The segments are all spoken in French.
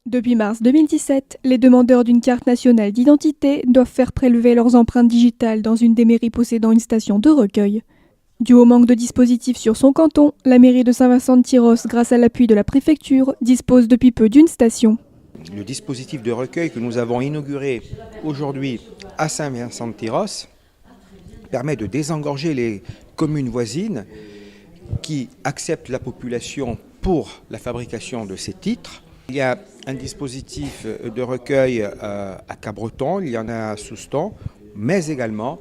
Depuis mars 2017, les demandeurs d'une carte nationale d'identité doivent faire prélever leurs empreintes digitales dans une des mairies possédant une station de recueil. Dû au manque de dispositifs sur son canton, la mairie de Saint-Vincent-de-Tyrosse, grâce à l'appui de la préfecture, dispose depuis peu d'une station. Le dispositif de recueil que nous avons inauguré aujourd'hui à Saint-Vincent-de-Tyrosse permet de désengorger les communes voisines qui acceptent la population pour la fabrication de ces titres. Il y a un dispositif de recueil à Cabreton, il y en a à Souston, mais également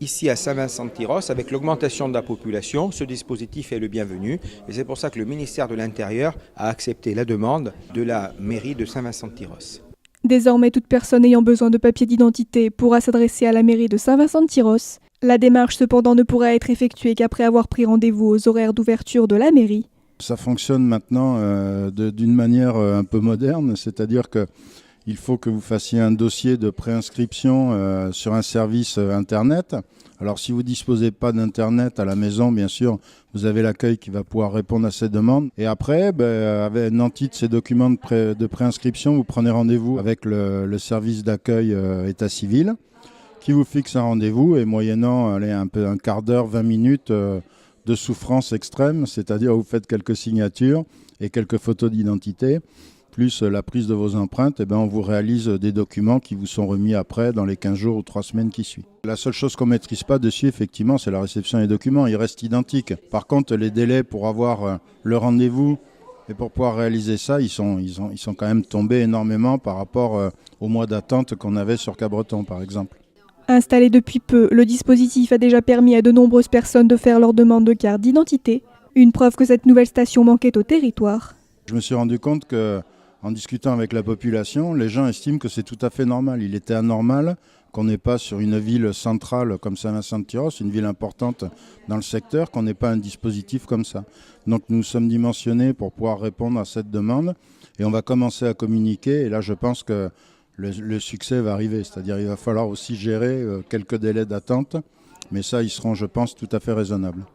ici à Saint-Vincent-de-Tyrosse, avec l'augmentation de la population, ce dispositif est le bienvenu. Et c'est pour ça que le ministère de l'Intérieur a accepté la demande de la mairie de Saint-Vincent-de-Tyrosse. Désormais, toute personne ayant besoin de papier d'identité pourra s'adresser à la mairie de Saint-Vincent-de-Tyrosse. La démarche cependant ne pourra être effectuée qu'après avoir pris rendez-vous aux horaires d'ouverture de la mairie. Ça fonctionne maintenant d'une manière un peu moderne, c'est-à-dire qu'il faut que vous fassiez un dossier de préinscription sur un service Internet. Alors si vous ne disposez pas d'Internet à la maison, bien sûr, vous avez l'accueil qui va pouvoir répondre à ces demandes. Et après, avec nanti de ces documents de préinscription, vous prenez rendez-vous avec le service d'accueil État civil qui vous fixe un rendez-vous et moyennant un quart d'heure, 20 minutes de souffrance extrême, c'est-à-dire vous faites quelques signatures et quelques photos d'identité, plus la prise de vos empreintes, et on vous réalise des documents qui vous sont remis après dans les 15 jours ou 3 semaines qui suivent. La seule chose qu'on ne maîtrise pas dessus, effectivement, c'est la réception des documents. Ils restent identiques. Par contre, les délais pour avoir le rendez-vous et pour pouvoir réaliser ça, ils sont quand même tombés énormément par rapport au mois d'attente qu'on avait sur Cabreton, par exemple. Installé depuis peu, le dispositif a déjà permis à de nombreuses personnes de faire leur demande de carte d'identité, une preuve que cette nouvelle station manquait au territoire. Je me suis rendu compte qu'en discutant avec la population, les gens estiment que c'est tout à fait normal. Il était anormal qu'on n'ait pas sur une ville centrale comme Saint-Vincent-de-Tyrosse, une ville importante dans le secteur, qu'on n'ait pas un dispositif comme ça. Donc nous sommes dimensionnés pour pouvoir répondre à cette demande et on va commencer à communiquer. Et là, je pense que le succès va arriver, c'est-à-dire il va falloir aussi gérer quelques délais d'attente, mais ça, ils seront, je pense, tout à fait raisonnables.